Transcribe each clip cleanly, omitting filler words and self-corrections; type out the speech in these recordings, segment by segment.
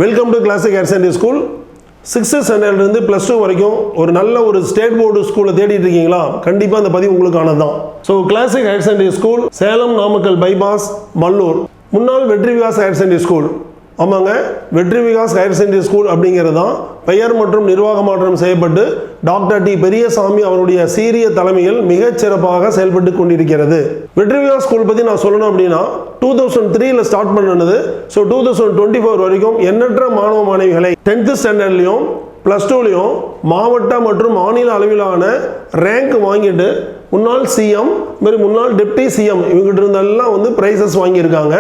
Welcome to classic higher secondary school. 6th ஸ்டாண்டர்ட்லேருந்து +2 வரைக்கும் ஒரு நல்ல ஒரு ஸ்டேட் போர்டு ஸ்கூலை தேடிட்டு இருக்கீங்களா? கண்டிப்பாக அந்த பதிவு உங்களுக்கானது தான். So classic higher secondary school, Salem Namakkal bypass, Mallur. முன்னாள் வெற்றி விகாஸ் ஹையர் செகண்டரி ஸ்கூல். ஆமாங்க, வெற்றி விகாஸ் ஹையர் செகண்டரி ஸ்கூல் அப்படிங்கிறது தான் பெயர் மற்றும் நிர்வாக மாற்றம் செய்யப்பட்டு டாக்டர் டி பெரியசாமி அவருடைய சீரிய தலைமையில் மிகச்சிறப்பாக செயல்பட்டு கொண்டிருக்கிறது. வெற்றி விகாஸ் ஸ்கூல் பற்றி நான் சொல்லணும் அப்படின்னா 2003 ஸ்டார்ட் பண்ணது. ஸோ 2024 வரைக்கும் எண்ணற்ற மாணவ மாணவிகளை 10th ஸ்டாண்டர்ட்லையும் +2லையும் மாவட்ட மற்றும் மாநில அளவிலான ரேங்க் வாங்கிட்டு முன்னாள் சிஎம் முன்னாள் டெப்டி சிஎம் இவங்ககிட்ட இருந்தெல்லாம் வந்து ப்ரைஸஸ் வாங்கியிருக்காங்க.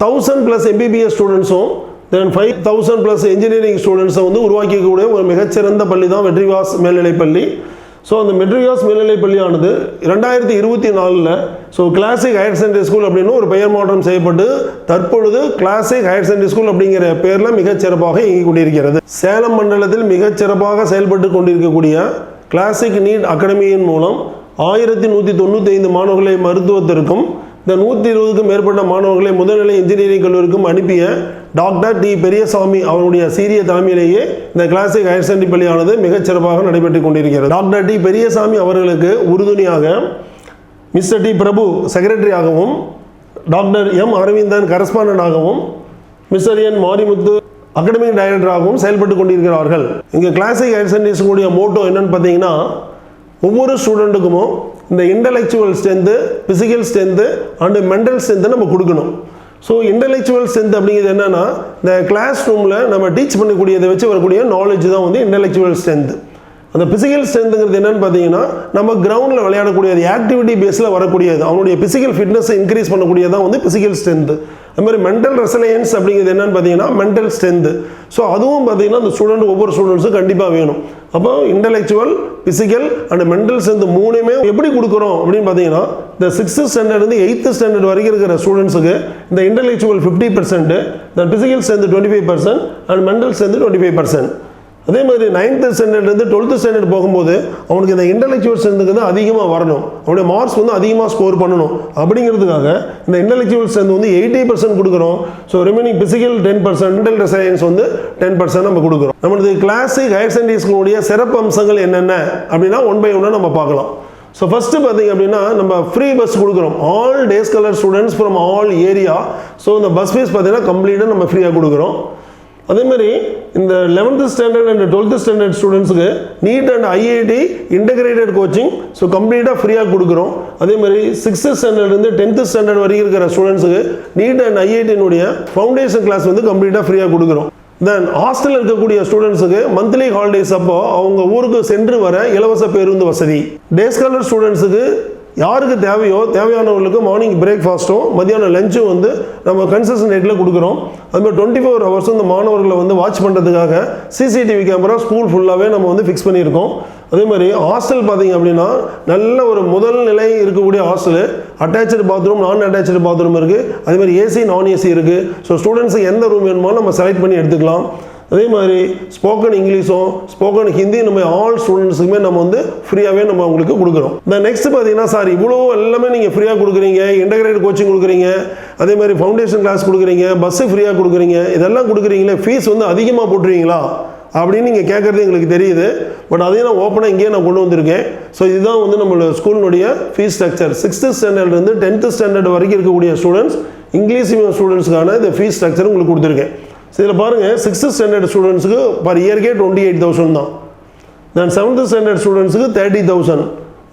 1000+ MBBS ஸ்டூடெண்ட்ஸும் தென் 5000+ இன்ஜினியரிங் ஸ்டூடெண்ட்ஸை வந்து உருவாக்கிக்கூடிய ஒரு மிகச்சிறந்த பள்ளி தான் வெற்றி விகாஸ் மேல்நிலைப்பள்ளி. ஸோ அந்த வெற்றி விகாஸ் மேல்நிலைப்பள்ளியானது 2024 so classic higher secondary school அப்படின்னு ஒரு பெயர் மாற்றம் செய்யப்பட்டு தற்பொழுது கிளாசிக் ஹையர் செகண்டரி ஸ்கூல் அப்படிங்கிற பெயரில் மிகச்சிறப்பாக இயங்கிக் கொண்டிருக்கிறது. சேலம் மண்டலத்தில் மிகச்சிறப்பாக செயல்பட்டு கொண்டிருக்கக்கூடிய கிளாசிக் நீட் அகாடமியின் மூலம் 1195 மாணவர்களை மருத்துவத்திற்கும் இந்த 120க்கும் மேற்பட்ட மாணவர்களை முதுநிலை இன்ஜினியரிங் கல்லூரிக்கும் அனுப்பிய டாக்டர் டி பெரியசாமி அவருடைய சீரிய தலைமையிலேயே இந்த கிளாசிக் ஹையர் செகண்டரி பள்ளியானது மிகச்சிறப்பாக நடைபெற்று கொண்டிருக்கிறது. டாக்டர் டி பெரியசாமி அவர்களுக்கு உறுதுணையாக மிஸ்டர் டி பிரபு செக்ரட்டரியாகவும், டாக்டர் எம் அரவிந்தன் கரஸ்பாண்டண்டாகவும், மிஸ்டர் என் மாரிமுத்து அகாடமிக் டைரக்டராகவும் செயல்பட்டு கொண்டிருக்கிறார்கள். இங்கே கிளாசிக் ஹையர் செகண்டரி ஸ்கூலுடைய மோட்டோ என்னன்னு பார்த்தீங்கன்னா, ஒவ்வொரு ஸ்டூடெண்ட்டுக்கும் இந்த intellectual strength, physical strength and mental ஸ்ட்ரென்த்தை நம்ம கொடுக்கணும். ஸோ இன்டலெக்சுவல் ஸ்ட்ரென்த் அப்படிங்கிறது என்னென்னா, இந்த கிளாஸ் ரூமில் நம்ம டீச் பண்ணக்கூடியதை வச்சு வரக்கூடிய நாலேஜ் தான் வந்து இன்டலெக்சுவல் ஸ்ட்ரென்த். அந்த ஃபிசிக்கல் ஸ்ட்ரென்த்துங்கிறது என்னென்னு பார்த்தீங்கன்னா, நம்ம கிரவுண்டில் விளையாடக்கூடியது, ஆக்டிவிட்டி பேஸில் வரக்கூடியது, அவனுடைய ஃபிசிக்கல் ஃபிட்னஸை இன்க்ரீஸ் பண்ணக்கூடியதான் வந்து ஃபிசிக்கல் ஸ்ட்ரென்த்து. அதுமாதிரி மென்டல் ரெசிலியன்ஸ் அப்படிங்கிறது என்னென்னு பார்த்தீங்கன்னா மென்டல் ஸ்ட்ரென்த்து. ஸோ அதுவும் பார்த்தீங்கன்னா அந்த ஸ்டூடெண்ட் ஒவ்வொரு ஸ்டூடெண்ட்ஸும் கண்டிப்பாக வேணும். அப்போ intellectual, physical and mental strength மூணுமே எப்படி கொடுக்குறோம் அப்படின்னு பார்த்தீங்கன்னா, இந்த 6th ஸ்டாண்டர்ட்லேருந்து 8th ஸ்டாண்டர்ட் வரைக்கும் இருக்கிற ஸ்டூடெண்ட்ஸுக்கு இந்த இன்டலெக்சுவல் 50%, இந்த physical strength 25% and mental strength 25%. அதே மாதிரி 9th ஸ்டாண்டர்ட்லேருந்து 12th ஸ்டாண்டர்ட் போகும்போது அவனுக்கு இந்த இன்டலெக்சுவல் ஸ்ட்ரென்த்துக்கு வந்து அதிகமாக வரணும், அவனுடைய மார்க்ஸ் வந்து அதிகமாக ஸ்கோர் பண்ணணும். அப்படிங்கிறதுக்காக இந்த இன்டலெக்சுவல் ஸ்ட்ரென்த் வந்து 80% கொடுக்குறோம். So remaining physical 10%, mental resilience வந்து 10% நம்ம கொடுக்குறோம். நம்மளது கிளாசிக் ஹையர் செகண்டரி ஸ்கூலுடைய சிறப்பு அம்சங்கள் என்னென்ன அப்படின்னா 1 by 1 நம்ம பார்க்கலாம். ஸோ ஃபஸ்ட்டு பார்த்தீங்க அப்படின்னா, நம்ம ஃப்ரீ பஸ் கொடுக்குறோம். All day scholar students from all area. So இந்த பஸ் ஃபீஸ் பார்த்தீங்கன்னா கம்ப்ளீட்டாக நம்ம ஃப்ரீயாக கொடுக்குறோம். அதேமாதிரி இந்த 11th standard and 12th standard ஸ்டூடெண்ட்ஸுக்கு NEET and IIT integrated coaching so கம்ப்ளீட்டாக ஃப்ரீயாக கொடுக்குறோம். அதேமாதிரி 6th ஸ்டாண்டர்ட்லேருந்து 10th ஸ்டாண்டர்ட் வரைக்கும் இருக்கிற ஸ்டூடெண்ட்ஸுக்கு நீட் அண்ட் ஐஐடியினுடைய ஃபவுண்டேஷன் கிளாஸ் வந்து கம்ப்ளீட்டாக ஃப்ரீயாக கொடுக்குறோம். தென் ஹாஸ்டலில் இருக்கக்கூடிய ஸ்டூடெண்ட்ஸுக்கு மந்த்லி ஹாலிடேஸ் அப்போ அவங்க ஊருக்கு சென்று வர இலவச பேருந்து வசதி. டேஸ் காலர் ஸ்டூடெண்ட்ஸுக்கு யாருக்கு தேவையோ தேவையானவர்களுக்கு மார்னிங் பிரேக்ஃபாஸ்ட்டும் மத்தியானம் லஞ்சும் வந்து நம்ம கன்செஷன் ரேட்டில் கொடுக்குறோம். அதுமாதிரி 24 hours இந்த மாணவர்களை வந்து வாட்ச் பண்ணுறதுக்காக சிசிடிவி கேமரா ஸ்கூல் ஃபுல்லாகவே நம்ம வந்து ஃபிக்ஸ் பண்ணியிருக்கோம். அதே மாதிரி ஹாஸ்டல் பார்த்தீங்க அப்படின்னா நல்ல ஒரு முதல் நிலை இருக்கக்கூடிய ஹாஸ்டலு, அட்டாச்சு பாத்ரூம், நான் அட்டாச்சு பாத்ரூம் இருக்குது. அதே மாதிரி ஏசி, நான் ஏசி இருக்குது. ஸோ ஸ்டூடெண்ட்ஸுக்கு எந்த ரூம் வேணுமோ நம்ம செலக்ட் பண்ணி எடுத்துக்கலாம். அதே மாதிரி ஸ்போக்கன் இங்கிலீஷும் ஸ்போக்கன் ஹிந்தி நம்ம ஆல் ஸ்டூடெண்ட்ஸுக்குமே நம்ம வந்து ஃப்ரீயாகவே நம்ம அவங்களுக்கு கொடுக்குறோம். இந்த நெக்ஸ்ட் பார்த்தீங்கன்னா, சார் இவ்வளோ எல்லாமே நீங்கள் ஃப்ரீயாக கொடுக்குறீங்க, இன்டகிரேட் கோச்சிங் கொடுக்குறீங்க, அதே மாதிரி ஃபவுண்டேஷன் கிளாஸ் கொடுக்குறீங்க, பஸ்ஸு ஃப்ரீயாக கொடுக்குறீங்க, இதெல்லாம் கொடுக்குறீங்களே, ஃபீஸ் வந்து அதிகமாக போட்டுருவீங்களா அப்படின்னு நீங்கள் கேட்குறது எங்களுக்கு தெரியுது. பட் அதையும் நான் ஓப்பனாக இங்கேயே நான் கொண்டு வந்திருக்கேன். ஸோ இதுதான் வந்து நம்மளோட ஸ்கூலினுடைய ஃபீஸ் ஸ்ட்ரக்சர். 6th ஸ்டாண்டர்ட்லேருந்து 10th ஸ்டாண்டர்ட் வரைக்கும் இருக்கக்கூடிய ஸ்டூடெண்ட்ஸ், இங்கிலீஷ் மீடியம் ஸ்டூடெண்ட்ஸ்க்கான இந்த ஃபீஸ் ஸ்ட்ரக்சர் உங்களுக்கு கொடுத்துருக்கேன். இதில் பாருங்கள், 6th ஸ்டாண்டர்ட் ஸ்டூடெண்ட்ஸுக்கு பர் இயர்க்கே 28,000 தான். தென் 7th ஸ்டாண்டர்ட் ஸ்டூடெண்ட்ஸுக்கு 30,000,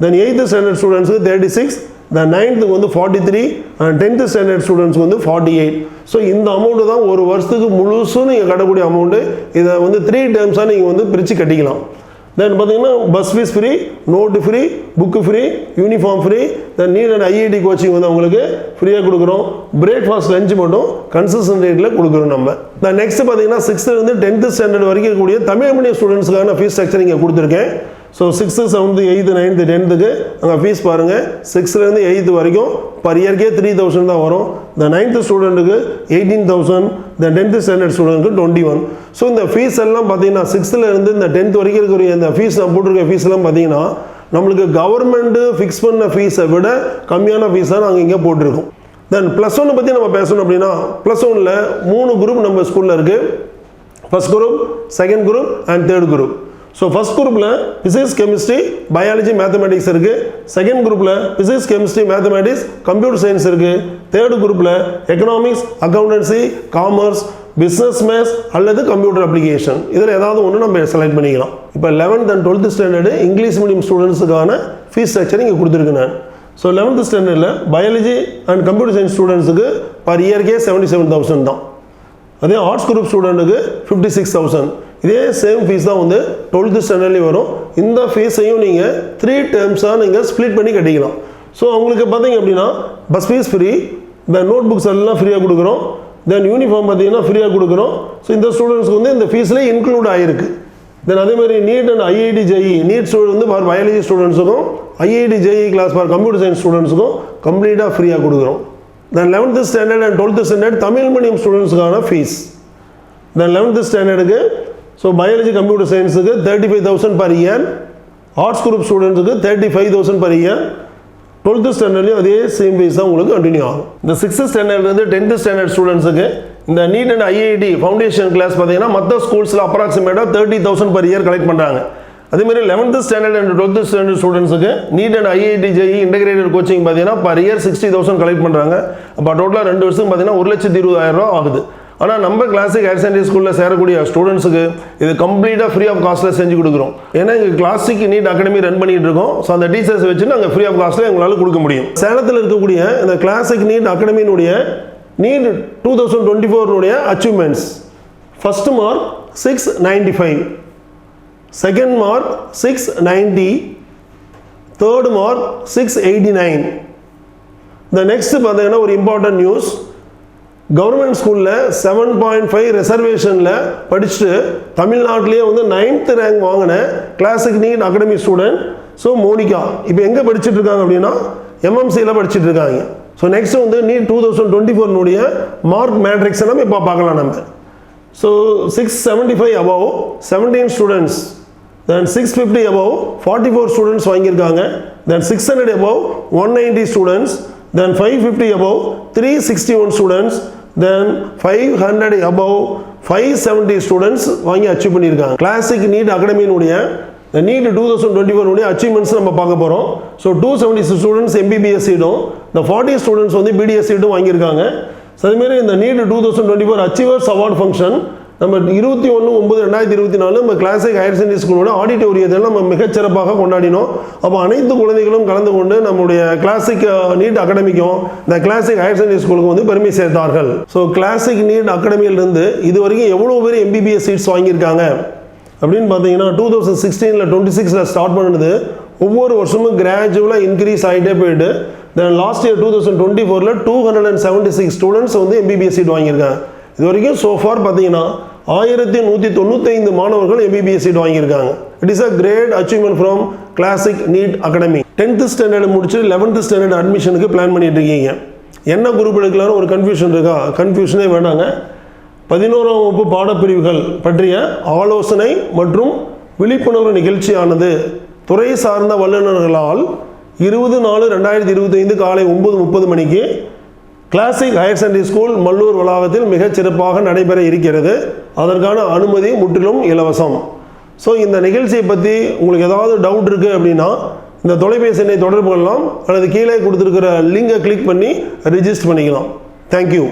தென் 8th ஸ்டாண்டர்ட் ஸ்டூடெண்ட்ஸுக்கு 36, தென் 9th வந்து 43 அண்ட் 10th ஸ்டாண்டர்ட் ஸ்டூடெண்ட்ஸ்க்கு வந்து 48. ஸோ இந்த அமௌண்ட்டு தான் ஒரு வருஷத்துக்கு முழுசும் நீங்கள் கட்டக்கூடிய அமௌண்ட்டு. இதை வந்து 3 டேர்ம்ஸாக நீங்கள் வந்து பிரித்து கட்டிக்கலாம். தென் பார்த்தீங்கன்னா bus fees free, note free, book free, uniform free, then NEET and IIT coaching வந்து அவங்களுக்கு ஃப்ரீயாக கொடுக்குறோம். பிரேக்ஃபாஸ்ட் லஞ்சு மட்டும் கன்செஷன் ரேட்டில் கொடுக்குறோம் நம்ம. நான் நெக்ஸ்ட் பார்த்தீங்கன்னா 6th 10th ஸ்டாண்டர்ட் வரைக்கும் இருக்கக்கூடிய தமிழ் மீடியம் ஸ்டூடெண்ட்ஸுக்கான ஃபீஸ் ஸ்ட்ரக்சர் இங்கே கொடுத்துருக்கேன். So 6th 7th 8th 9th 10th அங்கே ஃபீஸ் பாருங்கள். 6th 8th வரைக்கும் பர் இயர்க்கே 3,000 தான் வரும். இந்த 9th ஸ்டூடெண்ட்டுக்கு 18,000, இந்த 10th ஸ்டாண்டர்ட் ஸ்டூடெண்ட்டுக்கு 21. ஸோ இந்த ஃபீஸ் எல்லாம் பார்த்தீங்கன்னா 6th இந்த 10th வரைக்கும் இருக்கக்கூடிய இந்த ஃபீஸ் நான் போட்டிருக்க ஃபீஸ்லாம் பார்த்தீங்கன்னா நம்மளுக்கு கவர்மெண்ட்டு ஃபிக்ஸ் பண்ண ஃபீஸை விட கம்மியான ஃபீஸ் தான் நாங்கள் இங்கே போட்டிருக்கோம். தென் +1 பற்றி நம்ம பேசணும் அப்படின்னா, +1ல் 3 குரூப் நம்ம ஸ்கூலில் இருக்குது. First group, second group and third group. So first குரூப்பில் ஃபிசிக்ஸ், கெமிஸ்ட்ரி, பயாலஜி, மேத்தமெட்டிக்ஸ் இருக்குது. செகண்ட் குரூப்பில் physics, chemistry, mathematics, computer science இருக்குது. தேர்ட் குரூப்பில் economics, accountancy, commerce, business maths அல்லது கம்ப்யூட்டர் அப்ளிகேஷன், இதில் ஏதாவது ஒன்று நம்ம செலக்ட் பண்ணிக்கலாம். இப்போ 11th and 12th standard English medium ஸ்டூடெண்ட்ஸுக்கான ஃபீஸ் ஸ்ட்ரக்சர் இங்கே கொடுத்துருக்கேன் நான். ஸோ 11th ஸ்டாண்டர்டில் பயாலஜி அண்ட் கம்ப்யூட்டர் சயின்ஸ் ஸ்டூடெண்ட்ஸுக்கு பர் இயர்க்கே 77,000 தான். அதே ஆர்ட்ஸ் குரூப் ஸ்டூடெண்ட்டுக்கு 56,000. இதே சேம் ஃபீஸ் தான் வந்து 12th ஸ்டாண்டர்ட்லேயும் வரும். இந்த ஃபீஸையும் நீங்கள் 3 டேர்ம்ஸாக நீங்கள் ஸ்ப்ளிட் பண்ணி கட்டிக்கலாம். ஸோ அவங்களுக்கு பார்த்தீங்க அப்படின்னா பஸ் ஃபீஸ் ஃப்ரீ, தென் நோட் புக்ஸ் எல்லாம் ஃப்ரீயாக கொடுக்குறோம், தென் யூனிஃபார்ம் பார்த்தீங்கன்னா ஃப்ரீயாக கொடுக்குறோம். ஸோ இந்த ஸ்டூடெண்ட்ஸ்க்கு வந்து இந்த ஃபீஸ்லேயே இன்க்ளூட் ஆகிருக்கு. தென் அதேமாதிரி NEET and IIT JEE, NEET student வந்து ஃபார் பயாலஜி ஸ்டூடெண்ட்ஸுக்கும், IIT JEE class for computer science ஸ்டூடெண்ட்ஸுக்கும் கம்ப்ளீட்டாக ஃப்ரீயாக கொடுக்குறோம். Then 11th standard and 12th standard Tamil medium ஸ்டூடெண்ட்ஸுக்கான ஃபீஸ். தென் 11th ஸ்டாண்டர்டுக்கு ஸோ பயாலஜி கம்ப்யூட்டர் சயின்ஸுக்கு 35,000 பர் இயர், ஆர்ட்ஸ் குரூப் ஸ்டூடெண்ட்ஸுக்கு 35,000 பர் இயர். 12th ஸ்டாண்டர்ட்லையும் அதே சேம் ஃபீஸ் தான் உங்களுக்கு கண்டினியூ ஆகும். இந்த 6th ஸ்டாண்டர்ட்லேருந்து 10th ஸ்டாண்டர்ட் ஸ்டூடெண்ட்ஸுக்கு இந்த NEET and IIT foundation class பார்த்தீங்கன்னா மற்ற ஸ்கூல்ஸில் அப்ராக்சிமேட்டாக 30,000 பர் இயர் கலெக்ட் பண்ணுறாங்க. அதேமாதிரி 11th standard and 12th standard ஸ்டூடெண்ட்ஸுக்கு NEET and IIT JEE integrated coaching பார்த்தீங்கன்னா பர் இயர் 60,000 கலெக்ட் பண்ணுறாங்க. அப்போ டோட்டலாக 2 வருஷம் பார்த்தீங்கன்னா 1,20,000 ஆகுது. ஆனால் நம்ம கிளாசிக் ஹையர் செகண்டரி ஸ்கூலில் சேரக்கூடிய ஸ்டூடெண்ட்ஸுக்கு இது கம்ப்ளீட்டாக ஃப்ரீ ஆஃப் காஸ்ட்டில் செஞ்சு கொடுக்குறோம். ஏன்னா இங்கே கிளாசிக் நீட் அகாடமி ரன் பண்ணிட்டு இருக்கோம். ஸோ அந்த டீச்சர்ஸ் வச்சு நாங்கள் ஃப்ரீ ஆஃப் காஸ்ட்டில் எங்களால் கொடுக்க முடியும். சேலத்தில் இருக்கக்கூடிய இந்த கிளாசிக் நீட் அகாடமியினுடைய NEET 2024 achievements: first mark 695, second mark 690, third mark 689. இந்த நெக்ஸ்ட் பார்த்தீங்கன்னா ஒரு இம்பார்ட்டன்ட் நியூஸ், கவர்மெண்ட் ஸ்கூலில் 7.5 ரிசர்வேஷனில் படிச்சுட்டு தமிழ்நாட்டிலேயே வந்து 9th ரேங்க் வாங்கின Classic NEET Academy student so Monika இப்போ எங்கே படிச்சுட்டு இருக்காங்க அப்படின்னா எம்எம்சியில் படிச்சுட்டு இருக்காங்க. ஸோ நெக்ஸ்ட் வந்து நீட் 2024 மார்க் மேட்ரிக்ஸ் நம்ம இப்போ பார்க்கலாம் நம்ம. So 675 above 17 students, then 650 above 44 students வாங்கியிருக்காங்க, then 600 above 190 students, then 550 above 361 students, then 500 above 570 students வாங்கி அச்சீவ் பண்ணியிருக்காங்க. கிளாசிக் நீட் அகாடமியினுடைய நீட் 2024 அச்சீவ்மெண்ட்ஸ் நம்ம பார்க்க போகிறோம். ஸோ 276 ஸ்டூடெண்ட்ஸ் எம்பிபிஎஸ் சீட்டும், இந்த 40 ஸ்டூடெண்ட்ஸ் வந்து பிடிஎஸ் சீட்டும் வாங்கியிருக்காங்க. ஸோ அதுமாரி இந்த நீட் 2024 அச்சீவர்ஸ் அவார்ட் ஃபங்க்ஷன் நம்ம 21/9/2024 நம்ம கிளாசிக் ஹையர் செகண்டரி ஸ்கூலோட ஆடிட்டோரியத்தில் நம்ம மிகச்சிறப்பாக கொண்டாடினோம். அப்போ அனைத்து குழந்தைகளும் கலந்து கொண்டு நம்முடைய கிளாசிக் நீட் அகாடமிக்கும் இந்த கிளாசிக் ஹையர் செகண்டரி ஸ்கூலுக்கும் வந்து பெருமை சேர்த்தார்கள். ஸோ கிளாசிக் நீட் அகாடமியிலிருந்து இது வரைக்கும் எவ்வளோ பேர் எம்பிபிஎஸ் சீட்ஸ் வாங்கியிருக்காங்க அப்படின்னு பார்த்தீங்கன்னா 2016 26 ஸ்டார்ட் பண்ணுது. ஒவ்வொரு வருஷமும் கிராஜுவலாக இன்க்ரீஸ் ஆகிட்டே போயிட்டு தென் லாஸ்ட் இயர் 2024 276 ஸ்டூடெண்ட்ஸ் வந்து எம்பிபிஎஸ் சீட் வாங்கியிருக்காங்க. இது வரைக்கும் சோஃபார் பார்த்தீங்கன்னா 1195 மாணவர்கள் எம்பிபிஎஸ் சீட் வாங்கியிருக்காங்க. It is a great achievement from Classic NEET Academy. 10th standard முடிச்சு 11th ஸ்டாண்டர்ட் அட்மிஷனுக்கு பிளான் பண்ணிட்டு இருக்கீங்க. என்ன குரூப் எடுக்கலாம்னு ஒரு கன்ஃபியூஷன் இருக்கா? கன்ஃபியூஷனே வேண்டாங்க. 11ஆம் வகுப்பு பாடப்பிரிவுகள் பற்றிய ஆலோசனை மற்றும் விழிப்புணர்வு நிகழ்ச்சியானது துறை சார்ந்த வல்லுநர்களால் 20/4/2025 காலை 9:30 மணிக்கு classic higher secondary school Mallur வளாகத்தில் மிகச் சிறப்பாக நடைபெற இருக்கிறது. அதற்கான அனுமதி முற்றிலும் இலவசம். ஸோ இந்த நிகழ்ச்சியை பற்றி உங்களுக்கு ஏதாவது டவுட் இருக்குது அப்படின்னா இந்த தொலைபேசி எண்ணை தொடர்பு கொள்ளலாம் அல்லது கீழே கொடுத்துருக்கிற லிங்கை கிளிக் பண்ணி ரிஜிஸ்டர் பண்ணிக்கலாம். தேங்க்யூ.